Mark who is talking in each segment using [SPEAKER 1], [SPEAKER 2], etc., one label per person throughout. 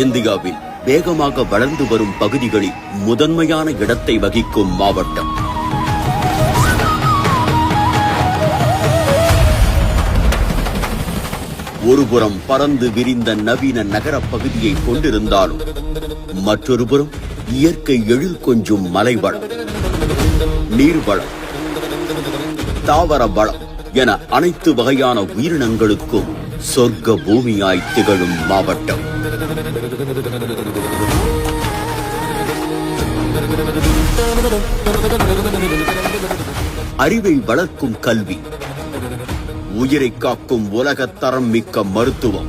[SPEAKER 1] இந்தியாவில் வேகமாக வளர்ந்து வரும் பகுதிகளில் முதன்மையான இடத்தை வகிக்கும் மாவட்டம். ஒருபுறம் பறந்து விரிந்த நவீன நகர பகுதியை கொண்டிருந்தாலும் மற்றொருபுறம் இயற்கை எழில் கொஞ்சும் மலைவளம், நீர்வளம், தாவர வளம் என அனைத்து வகையான உயிரினங்களுக்கும் சொர்க்க பூமியாய் திகழும் மாவட்டம். அறிவை வளர்க்கும் கல்வி, உயிரை காக்கும் உலகத்தரம் மிக்க மருத்துவம்,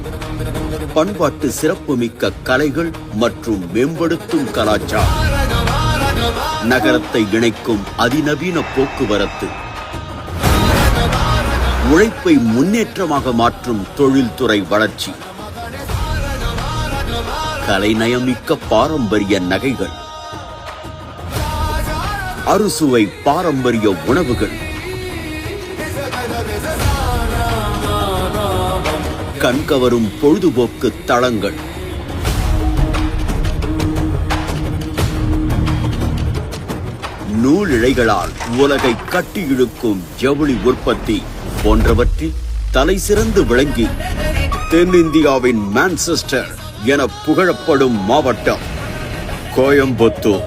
[SPEAKER 1] பண்பாட்டு சிறப்பு மிக்க கலைகள் மற்றும் மேம்படுத்தும் கலாச்சாரம், நகரத்தை இணைக்கும் அதிநவீன போக்குவரத்து, உழைப்பை முன்னேற்றமாக மாற்றும் தொழில்துறை வளர்ச்சி, கலைநயமிக்க பாரம்பரிய நகைகள், அறுசுவை பாரம்பரிய உணவுகள், கண்கவரும் பொழுதுபோக்கு தளங்கள், நூலிழைகளால் உலகை கட்டி இழுக்கும் ஜவுளி உற்பத்தி போன்றவற்றில் தலை சிறந்து விளங்கி தென்னிந்தியாவின் மான்செஸ்டர் என புகழப்படும் மாவட்டம் கோயம்புத்தூர்.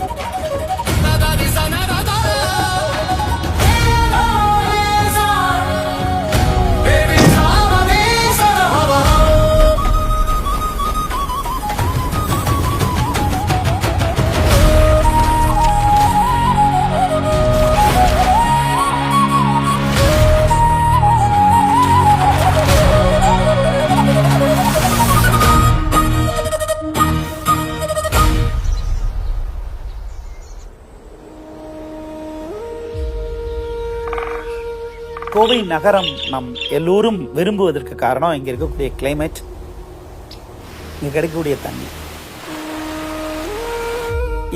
[SPEAKER 2] கோவை நகரம் நம் எல்லோரும் விரும்புவதற்கு காரணம் இங்க இருக்கக்கூடிய கிளைமேட், இங்க கிடைக்கக்கூடிய தண்ணி.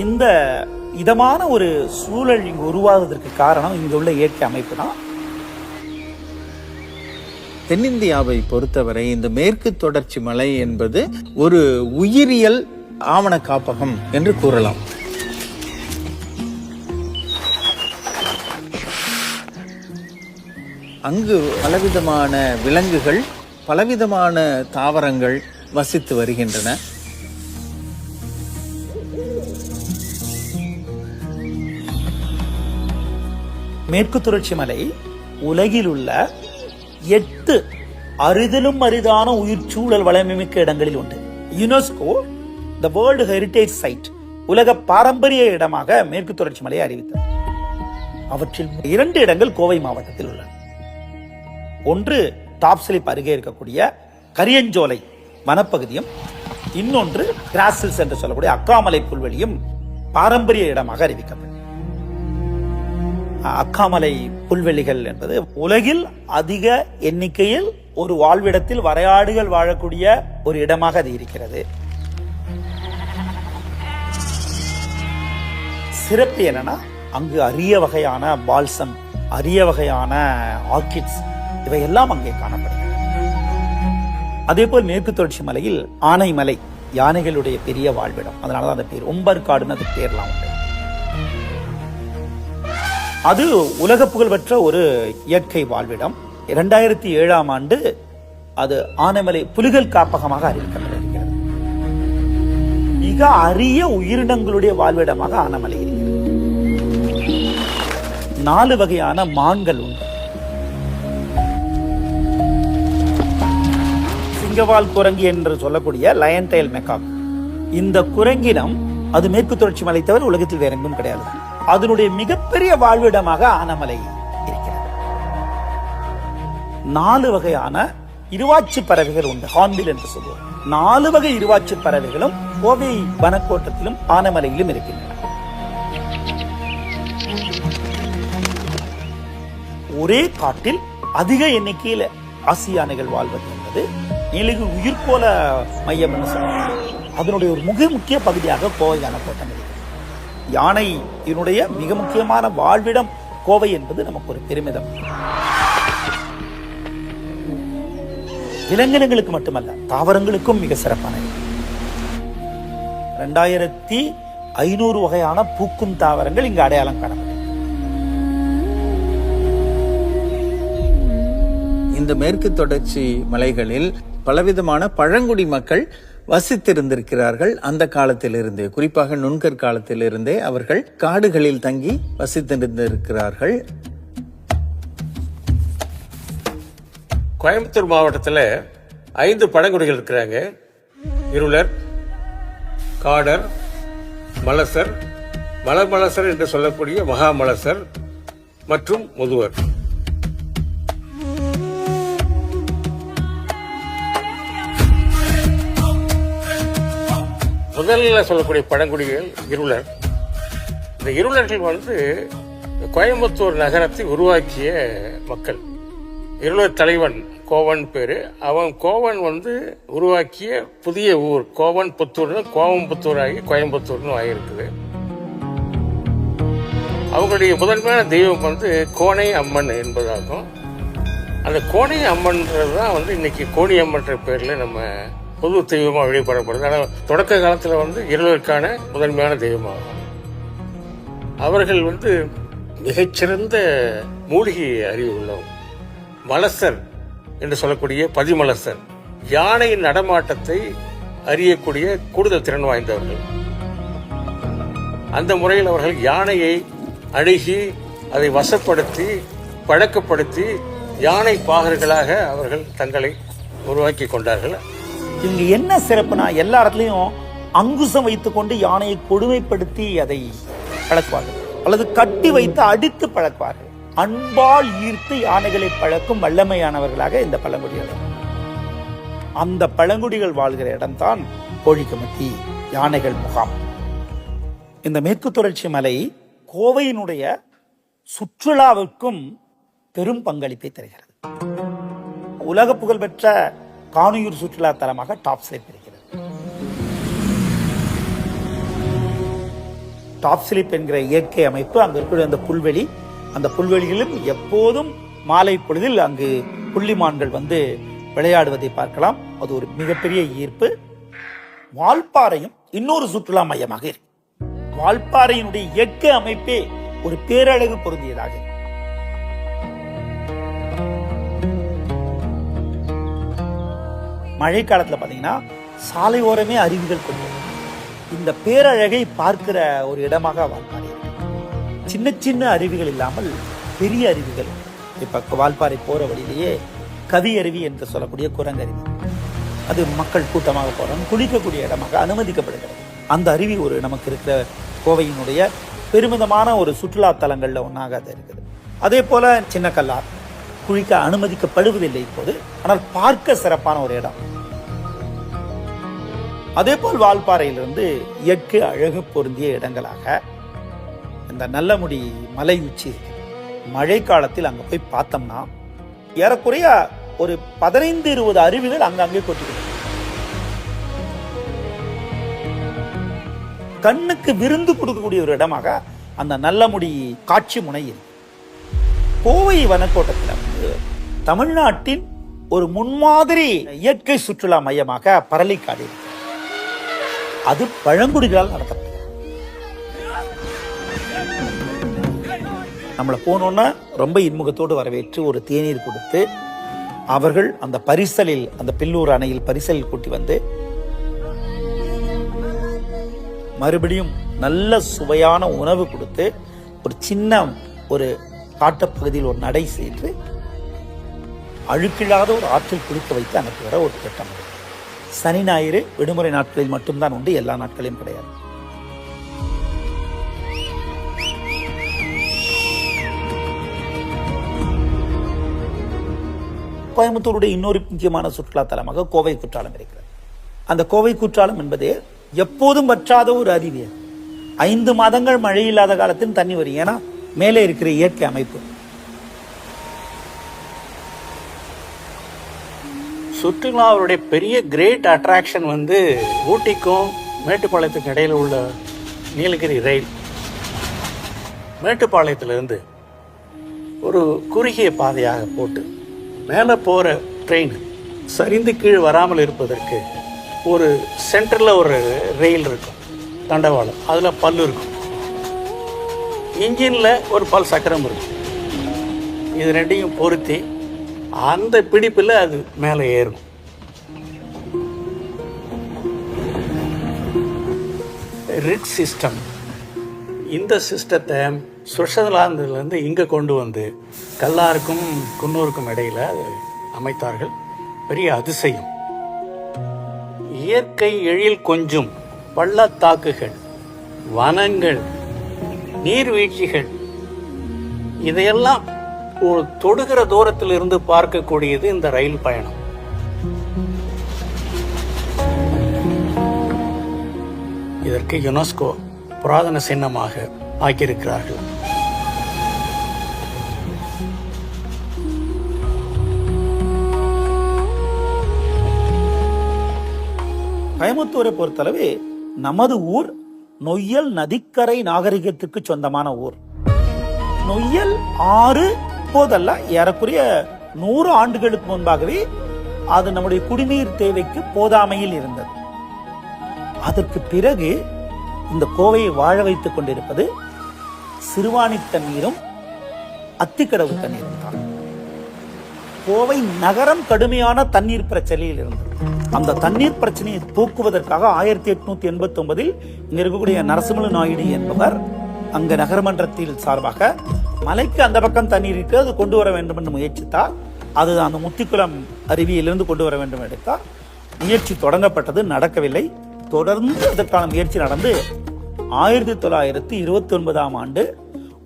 [SPEAKER 2] இந்த இதமான ஒரு சூழல் இங்கு உருவாகுவதற்கு காரணம் இங்க உள்ள இயற்கை அமைப்பு தான்.
[SPEAKER 3] தென்னிந்தியாவை பொறுத்தவரை இந்த மேற்கு தொடர்ச்சி மலை என்பது ஒரு உயிரியல் ஆவண காப்பகம் என்று கூறலாம். அங்கு பலவிதமான விலங்குகள், பலவிதமான தாவரங்கள் வசித்து வருகின்றன.
[SPEAKER 2] மேற்கு தொடர்ச்சி மலை உலகில் உள்ள 8 அரிதிலும் அரிதான உயிர் சூழல் வளமிக்க இடங்களில் உண்டு. UNESCO the world heritage site, உலக பாரம்பரிய இடமாக மேற்கு தொடர்ச்சி மலையை அறிவித்தது. அவற்றில் 2 இடங்கள் கோவை மாவட்டத்தில் உள்ளன. ஒன்று டாப்ஸ்லிப் அருகே இருக்கக்கூடிய கரியஞ்சோலை வனப்பகுதியும், இன்னொன்று கிராசில்ஸ் என்று சொல்லக்கூடிய அக்காமலை புல்வெளியும் பாரம்பரிய இடமாக அறிவிக்கப்படும். அக்காமலை புல்வெளிகள் என்பது உலகில் அதிக எண்ணிக்கையில் ஒரு வாழ்விடத்தில் வரையாடுகள் வாழக்கூடிய ஒரு இடமாக அது இருக்கிறது. சிறப்பு என்னன்னா, அங்கு அரிய வகையான பால்சம், அரிய வகையான ஆர்கிட்ஸ் இவையெல்லாம் அங்கே காணப்படுகிறது. அதே போல் மேற்கு தொடர்ச்சி மலையில் ஆனைமலை, யானைகளுடைய பெரிய வாழ்விடம், அதனாலதான் அந்த பேர் உம்பர்காடுன்னு அது பேர்லாம் உண்டு. அது உலக புகழ்பெற்ற ஒரு இயற்கை வாழ்விடம். 2007ஆம் ஆண்டு அது ஆனைமலை புலிகள் காப்பகமாக அறிவிக்கப்பட்டிருக்கிறது. மிக அரிய உயிரினங்களுடைய வாழ்விடமாக ஆனைமலை இருக்கிறது. 4 வகையான மான்கள் உண்டு. சிங்கவால் குரங்கி என்று சொல்லக்கூடிய லயன் டெயில் மெக்காக், இந்த குரங்கினம் அது மேற்கு தொடர்ச்சி மலை தவிர உலகத்தில் வேற எங்கும் கிடையாது. அதனுடைய மிகப்பெரிய வாழ்விடமாக ஆனைமலை இருக்கிறது. 4 வகையான இருவாச்சி பறவைகள் உண்டு, ஹார்ன்பில் என்று சொல்லுவோம். 4 வகை இருவாச்சி பறவைகளும் கோவை வனக்கோட்டத்திலும் ஆனைமலையிலும் இருக்கின்றன. ஒரே காட்டில் அதிக எண்ணிக்கையில் ஆசிய யானைகள் வாழ்வது என்பது நீலகிரி உயிர்கோள மையம் என்று சொல்லுவாங்க. அதனுடைய ஒரு மிக முக்கிய பகுதியாக கோவை யானைக்கோட்டம் இருக்கிறது. யானை இதனுடைய மிக முக்கியமான வாழ்விடம் கோவை என்பது நமக்கு ஒரு பெருமிதம். விலங்கினங்களுக்கு மட்டுமல்ல, தாவரங்களுக்கும் மிக சிறப்பானது. 2500 வகையான பூக்கும் தாவரங்கள் இங்கு அடையாளம் காணப்படும்.
[SPEAKER 3] இந்த மேற்கு தொடர்ச்சி மலைகளில் பலவிதமான பழங்குடி மக்கள் வசித்திருந்திருக்கிறார்கள். அந்த காலத்திலிருந்தே, குறிப்பாக நுண்கற் காலத்திலிருந்தே அவர்கள் காடுகளில் தங்கி வசித்திருந்திருக்கிறார்கள்.
[SPEAKER 4] கோயம்புத்தூர் மாவட்டத்தில் 5 பழங்குடிகள் இருக்கிறாங்க. இருளர், காடர், மலசர், மலர்மலசர் என்று சொல்லக்கூடிய மகாமலசர் மற்றும் முதுவர். முதல்ல சொல்லக்கூடிய பழங்குடிகள் இருளர். இந்த இருளர்கள் கோயம்புத்தூர் நகரத்தை உருவாக்கிய மக்கள். இருளர் தலைவன் கோவன் பேரு. அவன் கோவன் உருவாக்கிய புதிய ஊர் கோவன் புத்தூர்னு கோவம்புத்தூர் ஆகி கோயம்புத்தூர்னு ஆகியிருக்குது. அவங்களுடைய முதன்மையான தெய்வம் கோணை அம்மன் என்பதாகும். அந்த கோணை அம்மன்றது தான் இன்னைக்கு கோணி அம்மன்ற பேர்ல நம்ம பொது தெய்வமாக வழிபடப்படுது. ஆனால் தொடக்க காலத்தில் இருளருக்கான முதன்மையான தெய்வமாகும். அவர்கள் மிகச்சிறந்த மூலிகை அறிவு உள்ளவங்க. மலசர் என்று சொல்லக்கூடிய பதிமலசர் யானையின் நடமாட்டத்தை அறியக்கூடிய கூடுதல் திறன் வாய்ந்தவர்கள். அந்த முறையில் அவர்கள் யானையை அணுகி அதை வசப்படுத்தி பழக்கப்படுத்தி யானை பாகர்களாக அவர்கள் தங்களை உருவாக்கி கொண்டார்கள்.
[SPEAKER 2] இங்க என்ன சிறப்புனா, எல்லா இடத்துலையும் அங்குசம் வைத்துக் கொண்டு யானையை கொடுமைப்படுத்தி அதை பழக்குவார்கள், அல்லது கட்டி வைத்து அடித்து பழக்குவார்கள். அன்பால் ஈர்த்து யானைகளை பழக்கும் வல்லமையானவர்களாக இந்த பழங்குடிகள். அந்த பழங்குடிகள் வாழ்கிற இடம்தான் கோழிக்கமத்தி யானைகள் முகாம். இந்த மேற்கு தொடர்ச்சி மலை கோவையினுடைய சுற்றுலாவிற்கும் பெரும் பங்களிப்பை தருகிறது. உலக புகழ்பெற்ற காணியூர் சுற்றுலா தலமாக டாப் ஸ்லிப் இருக்கிறது. டாப் ஸ்லிப் என்கிற இயற்கை அமைப்பு, அங்கு இருக்கிற அந்த புல்வெளி, அந்த புல்வெளிகளிலும் எப்போதும் மாலை பொழுதில் அங்கு புள்ளிமான்கள் விளையாடுவதை பார்க்கலாம். அது ஒரு மிகப்பெரிய ஈர்ப்பு. வால்பாறையும் இன்னொரு சுற்றுலா மையமாக இருக்கு. வால்பாறையினுடைய இயற்கை அமைப்பே ஒரு பேரழகு பொருந்தியதாக. மழை காலத்துல பாத்தீங்கன்னா சாலையோரமே அருவிகள் கொண்டு இந்த பேரழகை பார்க்கிற ஒரு இடமாக வால்பாறை. சின்ன சின்ன அருவிகள் இல்லாமல் பெரிய அருவிகள். இப்ப வால்பாறை போற வழியிலேயே கவி அருவி என்று சொல்லக்கூடிய குரங்கருவி, அது மக்கள் கூட்டமாக போறாங்க, குளிக்கக்கூடிய இடமாக அனுமதிக்கப்படுகிறது. அந்த அருவி ஒரு நமக்கு இருக்கிற கோவையினுடைய பெருமிதமான ஒரு சுற்றுலா தலங்கள்ல ஒன்றாக அது இருக்குது. அதே போல சின்ன கல்லார் குளிக்க அனுமதிக்கப்படுவதில்லை இப்போது, ஆனால் பார்க்க சிறப்பான ஒரு இடம். அதே போல் வால்பாறையிலிருந்து இயற்கை அழகு பொருந்திய இடங்களாக இந்த நல்லமுடி மலை உச்சி இருக்கு. மழை காலத்தில் அங்க போய் பார்த்தோம்னா ஏறக்குறைய ஒரு 15-20 அருவிகள் அங்கங்கே கொட்டிக்கிட்டு கண்ணுக்கு விருந்து கொடுக்கக்கூடிய ஒரு இடமாக அந்த நல்லமுடி காட்சி முனை இருக்கு. கோவை வனக்கோட்டத்தில் தமிழ்நாட்டின் ஒரு முன்மாதிரி இயற்கை சுற்றுலா மையமாக பரளிக்காடு இருக்கு. அது பழங்குடிகளால் நடத்தப்பட்டது. நம்மளை போனோன்னா ரொம்ப இன்முகத்தோடு வரவேற்று ஒரு தேநீர் கொடுத்து அவர்கள் அந்த பரிசலில், அந்த பில்லூர் அணையில் பரிசலில் கூட்டி மறுபடியும் நல்ல சுவையான உணவு கொடுத்து ஒரு சின்ன ஒரு காட்டுப்பகுதியில் ஒரு நடை செய்து அழுக்கில்லாத ஒரு ஆற்றில் குளிக்க வைத்து அனுப்புகிற ஒரு திட்டம். சனி ஞாயிறு விடுமுறை நாட்களில் மட்டும்தான் உண்டு, எல்லா நாட்களையும் கிடையாது. கோயம்புத்தூருடைய இன்னொரு முக்கியமான சுற்றுலா தலமாக கோவை குற்றாலம் இருக்கிறது. அந்த கோவை குற்றாலம் என்பது எப்போதும் வற்றாத ஒரு அருவி. 5 மாதங்கள் மழை இல்லாத காலத்தில் தண்ணி வரும். ஏன்னா மேலே இருக்கிற இயற்கை அமைப்பு.
[SPEAKER 4] சுற்றுலாவுடைய பெரிய கிரேட் அட்ராக்ஷன் வந்து ஊட்டிக்கும் மேட்டுப்பாளையத்துக்கும் இடையில உள்ள நீலகிரி ரயில். மேட்டுப்பாளையத்திலிருந்து ஒரு குறுகிய பாதையாக போட்டு மேலே போகிற ட்ரெயின் சரிந்து கீழே வராமல் இருப்பதற்கு ஒரு சென்டரில் ஒரு ரயில் இருக்கும், தண்டவாளம், அதில் பல்லு இருக்கும். இன்ஜினில் ஒரு பல் சக்கரம் இருக்கும். இது ரெண்டையும் பொருத்தி அந்த பிடிப்பில் அது மேலே ஏறும். ரிட் சிஸ்டம், இந்த சிஸ்டத்தை சுவிட்சர்லாந்துலேருந்து இங்கே கொண்டு வந்து கல்லாருக்கும் குன்னூருக்கும் இடையில் அமைத்தார்கள். பெரிய அதிசயம். இயற்கை எழில் கொஞ்சும் பள்ளத்தாக்குகள், வனங்கள், நீர்வீழ்ச்சிகள், இதையெல்லாம் ஒரு தொடுகிற தூரத்தில் இருந்து பார்க்கக்கூடியது இந்த ரயில் பயணம். இதற்கு யுனெஸ்கோ புராதன சின்னமாக ஆக்கியிருக்கிறார்கள்.
[SPEAKER 2] கோயம்புத்தூரை பொறுத்தளவு நமது ஊர் நொய்யல் நதிக்கரை நாகரிகத்துக்கு சொந்தமான ஊர். நொய்யல் ஆறு இப்போதல்ல, ஏறக்குறைய 100 ஆண்டுகளுக்கு முன்பாகவே அது நம்முடைய குடிநீர் தேவைக்கு போதாமையில் இருந்தது. அதற்கு பிறகு இந்த கோவையை வாழ வைத்துக் கொண்டிருப்பது சிறுவாணி தண்ணீரும் அத்திக்கடவு தண்ணீரும் தான். கோவை நகரம் கடுமையான தண்ணீர் பிரச்சனையில் இருந்தது. அந்த தண்ணீர் பிரச்சனையை போக்குவதற்காக 1889 இங்க இருக்கக்கூடிய நரசிம்மலு நாயுடு என்பவர் அங்க நகரமன்றத்தில் சார்பாக மலைக்கு அந்த பக்கம் தண்ணீர் இருக்கு, அது கொண்டு வர வேண்டும் என்று முயற்சித்தார். அது அந்த முத்திக்குளம் அருவியிலிருந்து கொண்டு வர வேண்டும் எடுத்தார். முயற்சி தொடங்கப்பட்டது, நடக்கவில்லை. தொடர்ந்து அதற்கான முயற்சி நடந்து 1929 ஆண்டு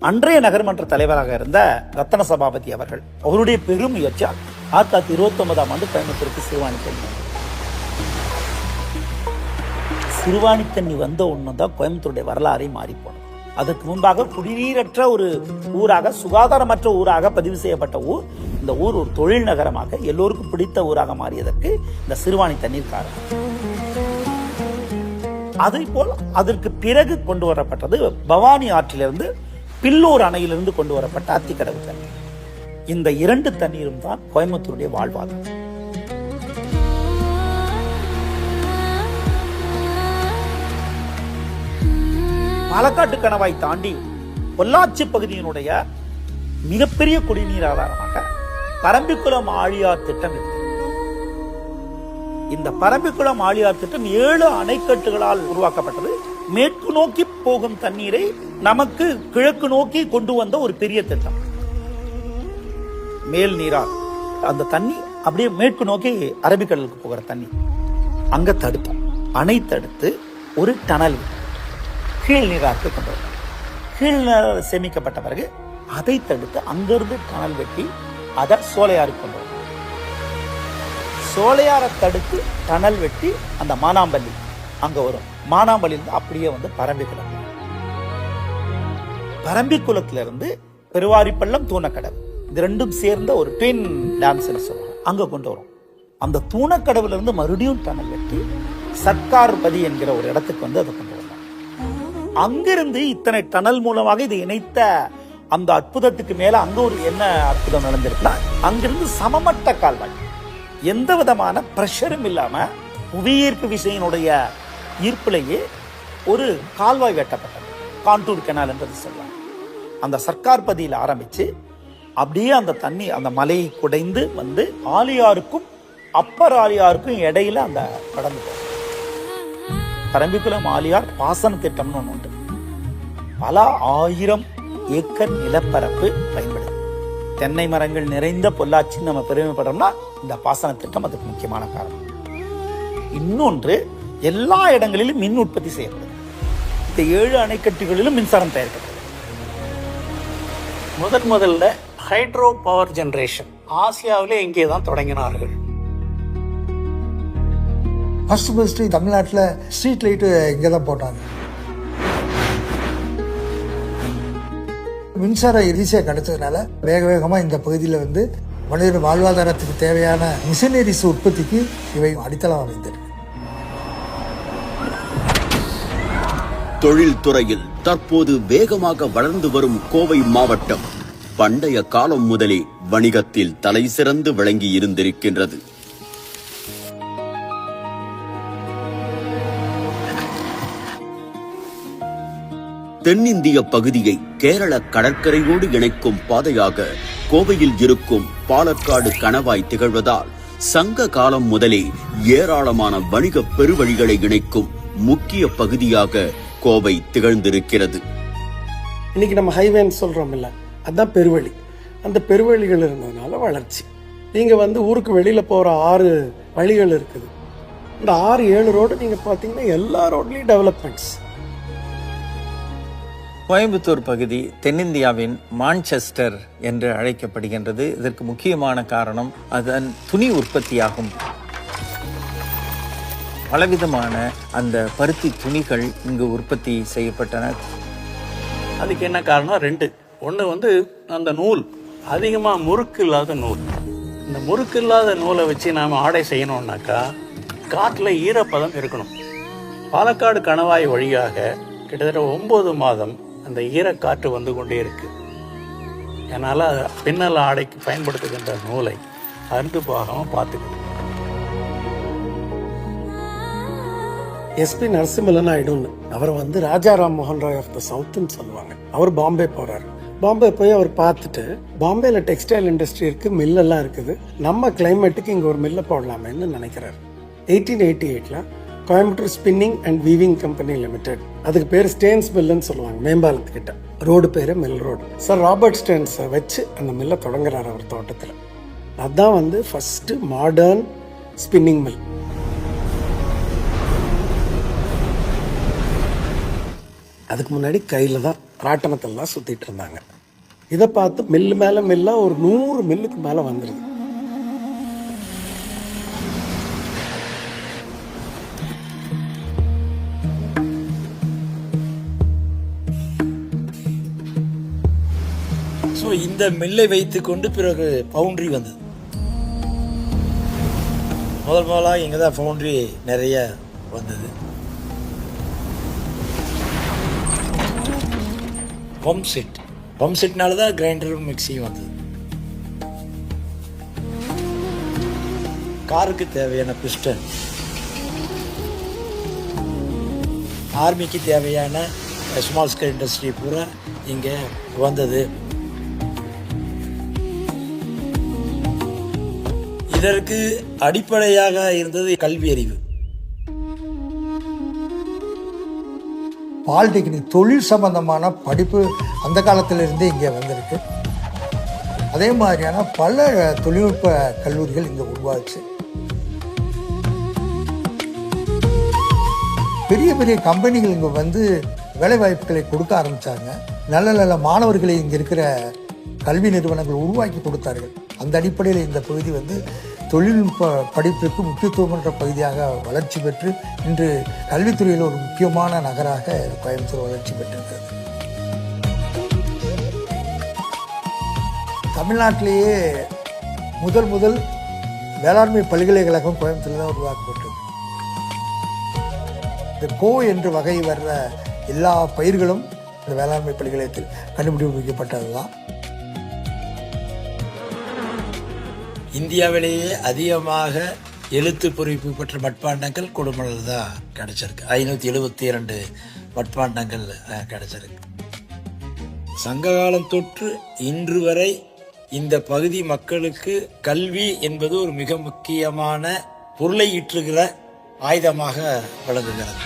[SPEAKER 2] அன்றைய நகர்மன்ற தலைவராக இருந்த ரத்தன சபாபதி அவருடைய பெரும் முயற்சியால் 1929 ஆண்டு கோயம்புத்தூருக்கு சிறுவாணி தண்ணி. சிறுவாணி தண்ணி வந்த ஒண்ணுதான் கோயம்புத்தூருடைய வரலாறை மாறி போனது. அதற்கு முன்பாக குடிநீரற்ற ஒரு ஊராக, சுகாதாரமற்ற ஊராக பதிவு செய்யப்பட்ட ஊர். இந்த ஊர் ஒரு தொழில் நகரமாக, எல்லோருக்கும் பிடித்த ஊராக மாறியதற்கு இந்த சிறுவாணி தண்ணீர் காரணம். அதே போல் அதற்கு பிறகு கொண்டு வரப்பட்டது பவானி ஆற்றிலிருந்து, பில்லூர் அணையிலிருந்து கொண்டு வரப்பட்ட அத்திக்கடவு தண்ணீர். இந்த 2 தண்ணீரும் தான் கோயம்புத்தூருடைய வாழ்வாதாரம். பாலக்காட்டு கணவாய் தாண்டி பொள்ளாச்சி பகுதியினுடைய மிகப்பெரிய குடிநீர் ஆதாரமாக பரம்பிக்குளம் ஆழியார் திட்டம் இருக்கு. இந்த பரம்பிக்குளம் ஆழியார் திட்டம் 7 அணைக்கட்டுகளால் உருவாக்கப்பட்டது. மேற்கு நோக்கி போகும் தண்ணீரை நமக்கு கிழக்கு நோக்கி கொண்டு வந்த ஒரு பெரிய திட்டம். மேல் நீரால் அந்த தண்ணி அப்படியே மேற்கு நோக்கி அரபிக்கடலுக்கு போகிற தண்ணி அங்க தடுத்தோம். அணை தடுத்து ஒரு டனல் கீழ் நீராக்கு கொண்டு வரும். கீழ் நீர் சேமிக்கப்பட்ட பிறகு அதை தடுத்து அங்கிருந்து டனல் வெட்டி அதை சோலையாருக்கு கொண்டு வரும். சோலையாரை தடுத்து டனல் வெட்டி அந்த மானாம்பள்ளி அங்க வரும். மானாம்பள்ளியிலிருந்து அப்படியே வந்து பரம்பிக்குளம், பரம்பிக்குளத்திலிருந்து பெருவாரிப்பள்ளம், தூணக்கடவு, இது ரெண்டும் சேர்ந்த ஒரு ட்வின் டேம்ஸ் சொல்லுவாங்க, அங்க கொண்டு வரும். அந்த தூணக்கடவுல இருந்து மறுபடியும் டனல் வெட்டி சர்க்கார் பதி என்கிற ஒரு இடத்துக்கு வந்து அதை கொண்டு வரலாம். அங்கிருந்து இத்தனை டனல் மூலமாக இது இணைத்த அந்த அற்புதத்துக்கு மேல அங்க ஒரு என்ன அற்புதம் நடந்திருக்கலாம். அங்கிருந்து சமமட்ட கால்வாய், எந்த விதமான பிரஷரும் இல்லாம புவியீர்ப்பு விசையினுடைய ஈர்ப்பிலேயே ஒரு கால்வாய் வெட்டப்பட்டது. கான்டூர் கெனால் என்றது சொல்லுவாங்க. அந்த சர்க்கார் பதியில் ஆரம்பிச்சு அப்படியே அந்த தண்ணி அந்த மலையை குடைந்து வந்து ஆலியாருக்கும் அப்பர் ஆலியாருக்கும் இடையில அந்த கடந்து போகும். பரம்பிக்குளம் ஆலியார் பாசன திட்டம்னு ஒன்று உண்டு. பல 1000 ஏக்கர் நிலப்பரப்பு பயன்படுது. தென்னை மரங்கள் நிறைந்த பொள்ளாச்சி நம்ம பெருமைப்படுறோம்னா இந்த பாசன திட்டம் அதுக்கு முக்கியமான காரணம். இன்னொன்று, எல்லா இடங்களிலும் மின் உற்பத்தி செய்யப்படுது. இந்த 7 அணைக்கட்டுகளிலும் மின்சாரம் தயாரிக்கப்படுது. முதல்ல ஹைட்ரோ பவர் ஜெனரேஷன் ஆசியாவிலே இங்கே தான் தொடங்கினார்கள்.
[SPEAKER 5] ஃபர்ஸ்ட் தமிழ்நாட்டில் ஸ்ட்ரீட் லைட்டு இங்கே தான் போட்டாங்க. மின்சாரம் ஈஸியாக கிடைச்சதுனால வேகமாக இந்த பகுதியில் வந்து மனித வாழ்வாதாரத்துக்கு தேவையான மிஷினரிஸ் உற்பத்திக்கு இவை அடித்தளம் அமைந்திருக்கு.
[SPEAKER 1] தொழில்துறையில் தற்போது வேகமாக வளர்ந்து வரும் கோவை மாவட்டம் பண்டைய காலம் முதலே வணிகத்தில் தலை சிறந்து விளங்கி இருந்திருக்கின்றது. தென்னிந்திய பகுதியை கேரள கடற்கரையோடு இணைக்கும் பாதையாக கோவையில் இருக்கும் பாலக்காடு கணவாய் திகழ்வதால் சங்க காலம் முதலே ஏராளமான வணிக பெருவழிகளை இணைக்கும் முக்கிய பகுதியாக கோவை திகழ்ந்திருக்கிறது.
[SPEAKER 4] இன்னைக்கு நம்ம ஹைவேன்னு சொல்றோம் இல்ல, அதுதான் பெருவழி. அந்த பெருவழிகள் இருந்ததுனால வளர்ச்சி. நீங்க ஊருக்கு வெளியில போற 6 வழிகள் இருக்குது. இந்த 6-7 ரோடு நீங்க பாத்தீங்கன்னா எல்லா ரோட்லயும் டெவலப்மெண்ட்ஸ்.
[SPEAKER 3] கோயம்புத்தூர் பகுதி தென்னிந்தியாவின் மான்செஸ்டர் என்று அழைக்கப்படுகின்றது. இதற்கு முக்கியமான காரணம் அதன் துணி உற்பத்தியாகும். பலவிதமான அந்த பருத்தி துணிகள் இங்கு உற்பத்தி செய்யப்பட்டன.
[SPEAKER 4] அதுக்கு என்ன காரணம்? 2. ஒன்று அந்த நூல் அதிகமாக முறுக்கு இல்லாத நூல். இந்த முறுக்கு இல்லாத நூலை வச்சு நாம் ஆடை செய்யணும்னாக்கா காட்டில் ஈரப்பதம் இருக்கணும். பாலக்காடு கணவாய் வழியாக கிட்டத்தட்ட 9 மாதம் அந்த ஈரக்காற்று வந்து கொண்டே இருக்கு. அதனால் பின்னல் ஆடைக்கு பயன்படுத்துகின்ற நூலை அறுந்து போகாமல் பார்த்துக்கணும். எஸ்பி நரசிம்ம நாயுடுன்னு அவர் ராஜா ராம் மோகன் ராய் ஆஃப் த சவுத்துன்னு சொல்லுவாங்க. அவர் பாம்பே போறாரு. பாம்பே போய் அவர் பார்த்துட்டு, பாம்பேல டெக்ஸ்டைல் இண்டஸ்ட்ரி இருக்கு, மில்லெல்லாம் இருக்குது, நம்ம கிளைமேட்டுக்கு இங்கே ஒரு மில்லை போடலாமேன்னு நினைக்கிறார். 1888 Coimbatore spinning and weaving company limited, அதுக்கு பேர் ஸ்டேன்ஸ் மில்லுன்னு சொல்லுவாங்க, மேம்பாலத்துக்கிட்ட. ரோடு பேரு மில் ரோடு. சார் ராபர்ட் ஸ்டேன்ஸை வச்சு அந்த மில்லை தொடங்குறாரு அவர் தோட்டத்தில். அதுதான் ஃபர்ஸ்ட் மாடர்ன் ஸ்பின்னிங் மில். அதுக்கு முன்னாடி கையில் தான் ராட்டனத்தில் தான் சுற்றிட்டு இருந்தாங்க. இதை பார்த்து மில்லு மேலே மில்லாக ஒரு 100 மில்லுக்கு மேலே வந்துடுது.
[SPEAKER 2] ஸோ இந்த மில்லை வைத்து கொண்டு பிறகு பவுண்ட்ரி வந்தது. முதலாக இங்கே தான் பவுண்ட்ரி நிறைய வந்தது. பம்ப் செட்னால தான் கிரைண்டரும் மிக்சியும் வந்தது. காருக்கு தேவையான பிஸ்டன், ஆர்மிக்கு தேவையான ஸ்மால் ஸ்கேல் இண்டஸ்ட்ரி பூரா இங்கே வந்தது. இதற்கு அடிப்படையாக இருந்தது கல்வி அறிவு.
[SPEAKER 5] பாலிடெக்னிக் தொழில் சம்பந்தமான படிப்பு அந்த காலத்திலிருந்தே இங்கே வந்திருக்கு. அதே மாதிரியான பல தொழில்நுட்ப கல்லூரிகள் இங்கே உருவாச்சு. பெரிய பெரிய கம்பெனிகள் இங்கே வேலைவாய்ப்புகளை கொடுக்க ஆரம்பித்தாங்க. நல்ல நல்ல மாணவர்களை இங்கே இருக்கிற கல்வி நிறுவனங்கள் உருவாக்கி கொடுத்தார்கள். அந்த அடிப்படையில் இந்த பகுதி தொழில்நுட்ப படிப்பிற்கு முக்கியத்துவம் என்ற பகுதியாக வளர்ச்சி பெற்று இன்று கல்வித்துறையில் ஒரு முக்கியமான நகராக கோயம்புத்தூர் வளர்ச்சி பெற்றிருக்கிறது. தமிழ்நாட்டிலேயே முதல் வேளாண்மை பல்கலைக்கழகம் கோயம்புத்தூரில் தான் உருவாக்கப்பட்டது. இந்த கோ என்று வகை வர்ற எல்லா பயிர்களும் இந்த வேளாண்மை பல்கலைக்கழகத்தில் கண்டுபிடிக்கப்பட்டது தான்.
[SPEAKER 2] இந்தியாவிலேயே அதிகமாக எழுத்து பொறிப்பு பெற்ற மட்பாண்டங்கள் கொடுமணல் தான் கிடைச்சிருக்கு. 572 மட்பாண்டங்கள் கிடைச்சிருக்கு. சங்ககாலம் தொற்று இன்று வரை இந்த பகுதி மக்களுக்கு கல்வி என்பது ஒரு மிக முக்கியமான பொருளை ஈற்றுகிற ஆயுதமாக விளங்குகிறது.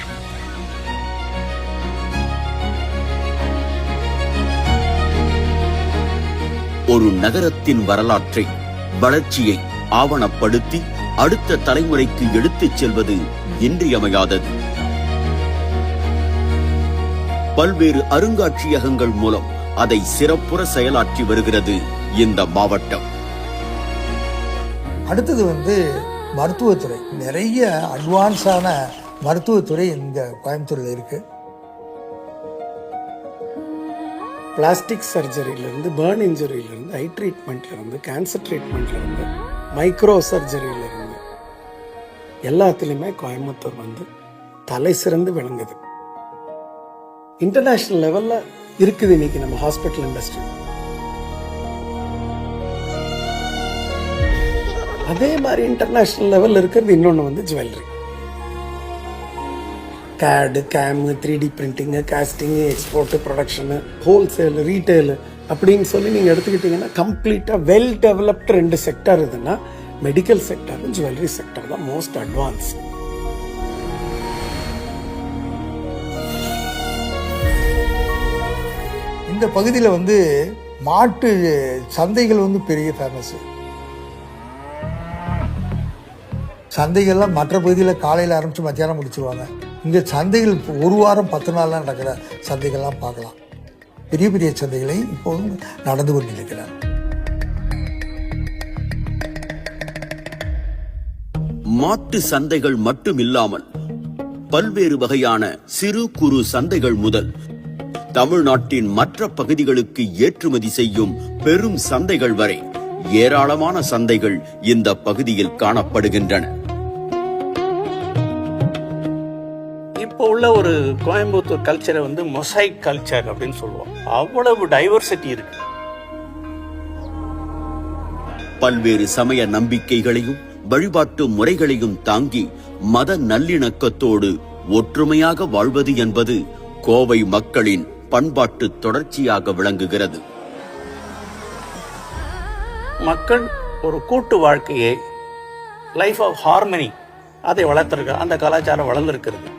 [SPEAKER 1] ஒரு நகரத்தின் வரலாற்றை, வளர்ச்சியை ஆவணப்படுத்தி அடுத்த தலைமுறைக்கு எடுத்துச் செல்வது இன்றியமையாதது. பல்வேறு அருங்காட்சியகங்கள் மூலம் அதை சிறப்புற செயலாற்றி வருகிறது இந்த மாவட்டம்.
[SPEAKER 5] அடுத்தது மருத்துவத்துறை. நிறைய அட்வான்ஸான மருத்துவத்துறை இந்த கோயம்புத்தூரில் இருக்கு.
[SPEAKER 4] பிளாஸ்டிக் சர்ஜரியிலேருந்து, பேர்ன் இன்ஜுரியிலேருந்து, ஐ ட்ரீட்மெண்ட்லேருந்து, கேன்சர் ட்ரீட்மெண்ட்லேருந்து, மைக்ரோ சர்ஜரியிலேருந்து எல்லாத்துலேயுமே கோயம்புத்தூர் வந்து தலை சிறந்து விளங்குது. இன்டர்நேஷ்னல் லெவலில் இருக்குது இன்னைக்கு நம்ம ஹாஸ்பிட்டல் இண்டஸ்ட்ரி. அதே மாதிரி இன்டர்நேஷ்னல் லெவலில் இருக்கிறது இன்னொன்று வந்து ஜுவல்லரி. கேடு, game, 3D printing, costing, export, production, wholesale, retail அப்படின்னு சொல்லி நீங்கள் எடுத்துக்கிட்டிங்கன்னா கம்ப்ளீட்டாக வெல் டெவலப்டு 2 செக்டர் இதுன்னா மெடிக்கல் செக்டரும் ஜுவல்லரி செக்டர் தான் மோஸ்ட் அட்வான்ஸ்.
[SPEAKER 5] இந்த பகுதியில் வந்து மாட்டு சந்தைகள் வந்து பெரிய ஃபேமஸ். சந்தைகள்லாம் மற்ற பகுதியில் காலையில் ஆரம்பித்து மத்தியானம் முடிச்சுருவாங்க. இங்கே சந்தைகள் 1 வாரம் 10 நாள்லாம் நடக்கிற சந்தைகள்லாம் பார்க்கலாம். பெரிய பெரிய சந்தைகளை இப்போதும் நடந்து கொண்டிருக்கிறார்.
[SPEAKER 1] மாட்டு சந்தைகள் மட்டுமில்லாமல் பல்வேறு வகையான சிறு குறு சந்தைகள் முதல் தமிழ்நாட்டின் மற்ற பகுதிகளுக்கு ஏற்றுமதி செய்யும் பெரும் சந்தைகள் வரை ஏராளமான சந்தைகள் இந்த பகுதியில் காணப்படுகின்றன.
[SPEAKER 4] இப்போ உள்ள ஒரு கோயம்புத்தூர் கல்ச்சரை வந்து மொசைக் கல்ச்சர் அப்படின்னு சொல்லுவோம். அவ்வளவு டைவர்சிட்டி இருக்கு.
[SPEAKER 1] பல்வேறு சமய நம்பிக்கைகளையும் வழிபாட்டு முறைகளையும் தாங்கி மத நல்லிணக்கத்தோடு ஒற்றுமையாக வாழ்வது என்பது கோவை மக்களின் பண்பாட்டு தொடர்ச்சியாக விளங்குகிறது.
[SPEAKER 4] மக்கள் ஒரு கூட்டு வாழ்க்கையை, லைஃப் ஆஃப் ஹார்மனி, அதை வளர்த்திருக்க, அந்த கலாச்சாரம் வளர்ந்திருக்கிறது.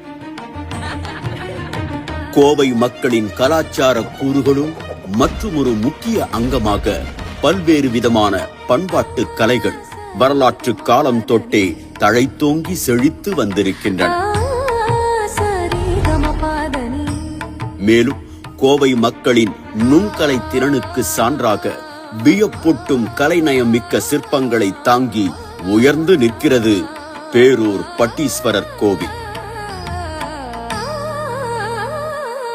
[SPEAKER 1] கோவை மக்களின் கலாச்சார கூறுகளும் மற்றும் ஒரு முக்கிய அங்கமாக பல்வேறு விதமான பண்பாட்டு கலைகள் வரலாற்று காலம் தொட்டே தழைத்தோங்கி செழித்து வந்திருக்கின்றன. மேலும் கோவை மக்களின் நுண்கலை திறனுக்கு சான்றாக வியப்பூட்டும் கலைநயம் மிக்க சிற்பங்களை தாங்கி உயர்ந்து நிற்கிறது பேரூர் பட்டீஸ்வரர் கோவில்.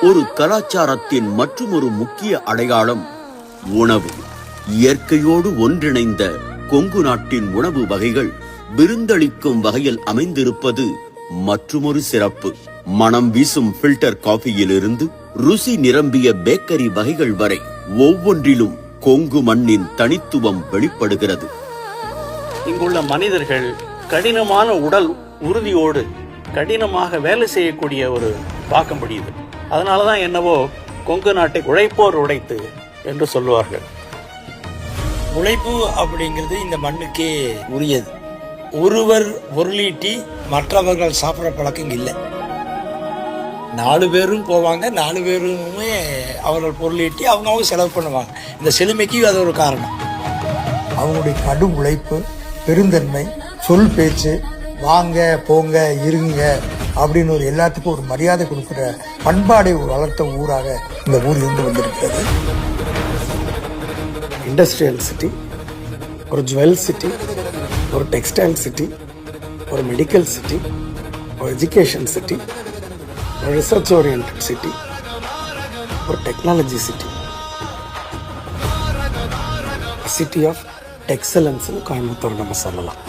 [SPEAKER 1] ஒரு கலாச்சாரத்தின் மற்றும் ஒரு முக்கிய அடையாளம் உணவு. இயற்கையோடு ஒன்றிணைந்த கொங்கு நாட்டின் உணவு வகைகள் விருந்தளிக்கும் வகையில் அமைந்திருப்பது மற்றுமொரு சிறப்பு. மனம் வீசும் ஃபில்டர் காஃபியிலிருந்து ருசி நிரம்பிய பேக்கரி வகைகள் வரை ஒவ்வொன்றிலும் கொங்கு மண்ணின் தனித்துவம் வெளிப்படுகிறது.
[SPEAKER 4] இங்குள்ள மனிதர்கள் கடினமான உடல் உறுதியோடு கடினமாக வேலை செய்யக்கூடிய ஒரு பார்க்க முடியுது. அதனாலதான் என்னவோ கொங்கு நாட்டை உழைப்போர் உழைத்து என்று சொல்லுவார்கள்.
[SPEAKER 6] உழைப்பு அப்படிங்கிறது இந்த மண்ணுக்கே உரியது. ஒருவர் பொருளீட்டி மற்றவர்கள் சாப்பிட்ற பழக்கம் இல்லை. 4 பேரும் போவாங்க, 4 பேருமே அவர்கள் பொருளீட்டி அவங்க செலவு பண்ணுவாங்க. இந்த செழுமைக்கு அது ஒரு காரணம்.
[SPEAKER 5] அவங்களுடைய கடும் உழைப்பு, பெருந்தன்மை, சொல் பேச்சு, வாங்க போங்க இருங்க அப்படின்னு ஒரு எல்லாத்துக்கும் ஒரு மரியாதை கொடுக்குற பண்பாடை வளர்த்த ஊராக இந்த ஊர் இருந்து வந்திருக்கிறது.
[SPEAKER 4] இண்டஸ்ட்ரியல் சிட்டி, ஒரு ஜுவல் சிட்டி, ஒரு டெக்ஸ்டைல் சிட்டி, ஒரு மெடிக்கல் சிட்டி, ஒரு எஜுகேஷன் சிட்டி, ஒரு ரிசர்ச் ஓரியன்ட் சிட்டி, ஒரு technology city, city of excellence Coimbatore நம்ம சொல்லலாம்.